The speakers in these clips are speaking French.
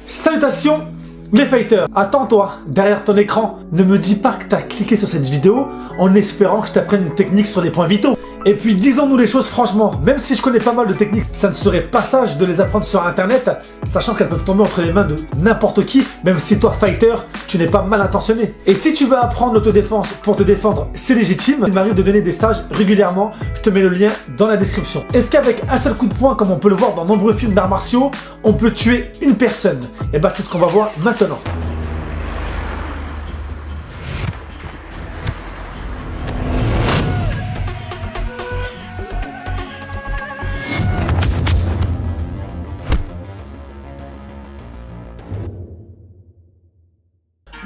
Salutations les fighters. Attends-toi, derrière ton écran, ne me dis pas que tu as cliqué sur cette vidéo en espérant que je t'apprenne une technique sur les points vitaux. Et puis disons-nous les choses franchement, même si je connais pas mal de techniques, ça ne serait pas sage de les apprendre sur internet, sachant qu'elles peuvent tomber entre les mains de n'importe qui, même si toi fighter, tu n'es pas mal intentionné. Et si tu veux apprendre l'autodéfense pour te défendre, c'est légitime, il m'arrive de donner des stages régulièrement, je te mets le lien dans la description. Est-ce qu'avec un seul coup de poing, comme on peut le voir dans nombreux films d'arts martiaux, on peut tuer une personne? Et bah c'est ce qu'on va voir maintenant.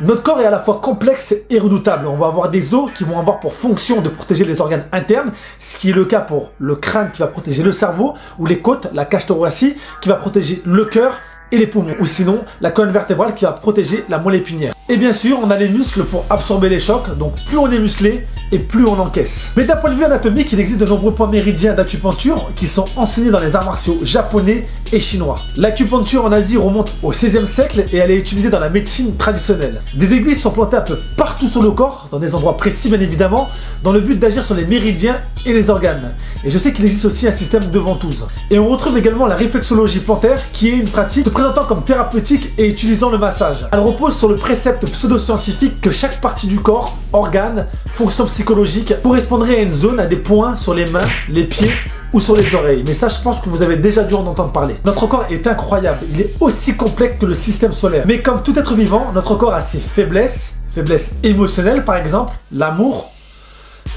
Notre corps est à la fois complexe et redoutable. On va avoir des os qui vont avoir pour fonction de protéger les organes internes, ce qui est le cas pour le crâne qui va protéger le cerveau, ou les côtes, la cage thoracique qui va protéger le cœur et les poumons, ou sinon la colonne vertébrale qui va protéger la moelle épinière. Et bien sûr, on a les muscles pour absorber les chocs, donc plus on est musclé et plus on encaisse. Mais d'un point de vue anatomique, il existe de nombreux points méridiens d'acupuncture qui sont enseignés dans les arts martiaux japonais et chinois. L'acupuncture en Asie remonte au XVIe siècle et elle est utilisée dans la médecine traditionnelle. Des aiguilles sont plantées un peu partout sur le corps, dans des endroits précis bien évidemment, dans le but d'agir sur les méridiens et les organes. Et je sais qu'il existe aussi un système de ventouse. Et on retrouve également la réflexologie plantaire qui est une pratique se présentant comme thérapeutique et utilisant le massage. Elle repose sur le précepte pseudo-scientifique que chaque partie du corps, organe, fonction psychologique correspondrait à une zone, à des points sur les mains, les pieds ou sur les oreilles. Mais ça, je pense que vous avez déjà dû en entendre parler. Notre corps est incroyable, il est aussi complexe que le système solaire. Mais comme tout être vivant, notre corps a ses faiblesses, faiblesses émotionnelles par exemple, l'amour.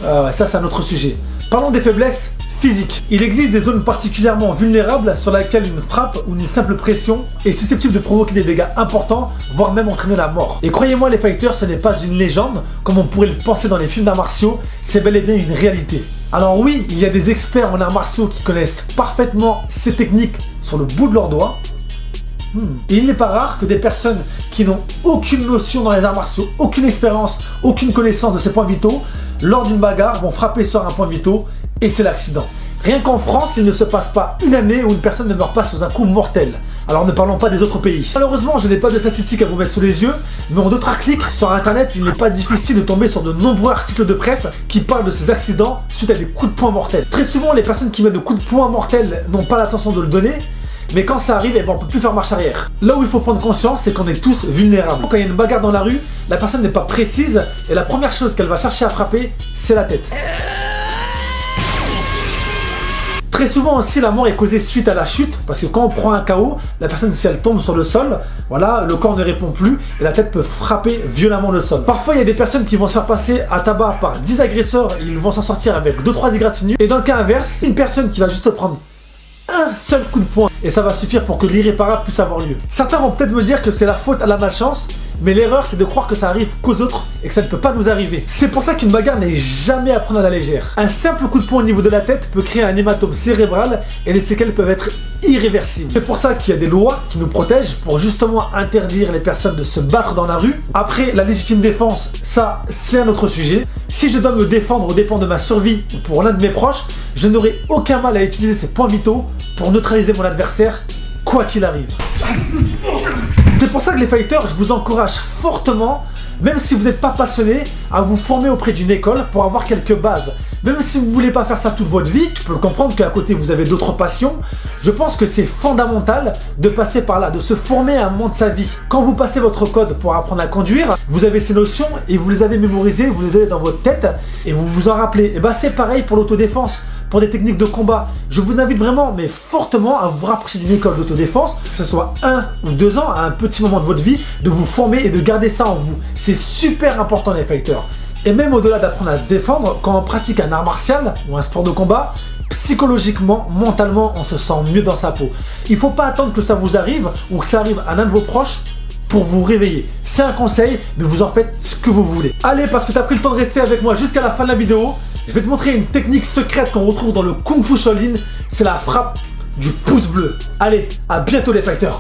Ça c'est un autre sujet. Parlons des faiblesses physiques. Il existe des zones particulièrement vulnérables sur lesquelles une frappe ou une simple pression est susceptible de provoquer des dégâts importants, voire même entraîner la mort. Et croyez-moi les fighters, ce n'est pas une légende, comme on pourrait le penser dans les films d'arts martiaux, c'est bel et bien une réalité. Alors oui, il y a des experts en arts martiaux qui connaissent parfaitement ces techniques sur le bout de leurs doigts. Et il n'est pas rare que des personnes qui n'ont aucune notion dans les arts martiaux, aucune expérience, aucune connaissance de ces points vitaux, lors d'une bagarre vont frapper sur un point vitaux et c'est l'accident. Rien qu'en France, il ne se passe pas une année où une personne ne meurt pas sous un coup mortel. Alors ne parlons pas des autres pays. Malheureusement, je n'ai pas de statistiques à vous mettre sous les yeux, mais en 2-3 clics sur internet, il n'est pas difficile de tomber sur de nombreux articles de presse qui parlent de ces accidents suite à des coups de poing mortels. Très souvent, les personnes qui mettent de coups de poing mortels n'ont pas l'intention de le donner, mais quand ça arrive, on ne peut plus faire marche arrière. Là où il faut prendre conscience, c'est qu'on est tous vulnérables. Quand il y a une bagarre dans la rue, la personne n'est pas précise et la première chose qu'elle va chercher à frapper, c'est la tête. Très souvent aussi, la mort est causée suite à la chute, parce que quand on prend un KO, la personne, si elle tombe sur le sol, voilà, le corps ne répond plus et la tête peut frapper violemment le sol. Parfois, il y a des personnes qui vont se faire passer à tabac par 10 agresseurs et ils vont s'en sortir avec 2-3 égratignures. Et dans le cas inverse, une personne qui va juste prendre un seul coup de poing et ça va suffire pour que l'irréparable puisse avoir lieu. Certains vont peut-être me dire que c'est la faute à la malchance, mais l'erreur c'est de croire que ça arrive qu'aux autres et que ça ne peut pas nous arriver. C'est pour ça qu'une bagarre n'est jamais à prendre à la légère. Un simple coup de poing au niveau de la tête peut créer un hématome cérébral et les séquelles peuvent être irréversibles. C'est pour ça qu'il y a des lois qui nous protègent pour justement interdire les personnes de se battre dans la rue. Après, la légitime défense, ça c'est un autre sujet. Si je dois me défendre aux dépens de ma survie ou pour l'un de mes proches, je n'aurai aucun mal à utiliser ces points vitaux pour neutraliser mon adversaire, quoi qu'il arrive. C'est pour ça que les fighters, je vous encourage fortement, même si vous n'êtes pas passionné, à vous former auprès d'une école pour avoir quelques bases. Même si vous ne voulez pas faire ça toute votre vie, je peux le comprendre qu'à côté vous avez d'autres passions, je pense que c'est fondamental de passer par là, de se former à un moment de sa vie. Quand vous passez votre code pour apprendre à conduire, vous avez ces notions et vous les avez mémorisées, vous les avez dans votre tête et vous vous en rappelez. Et bah c'est pareil pour l'autodéfense. Pour des techniques de combat, je vous invite vraiment, mais fortement, à vous rapprocher d'une école d'autodéfense, que ce soit 1 ou 2 ans, à un petit moment de votre vie, de vous former et de garder ça en vous. C'est super important les fighters. Et même au-delà d'apprendre à se défendre, quand on pratique un art martial ou un sport de combat, psychologiquement, mentalement, on se sent mieux dans sa peau. Il ne faut pas attendre que ça vous arrive ou que ça arrive à l'un de vos proches pour vous réveiller. C'est un conseil, mais vous en faites ce que vous voulez. Allez, parce que tu as pris le temps de rester avec moi jusqu'à la fin de la vidéo, je vais te montrer une technique secrète qu'on retrouve dans le Kung Fu Shaolin, c'est la frappe du pouce bleu. Allez, à bientôt les fighters.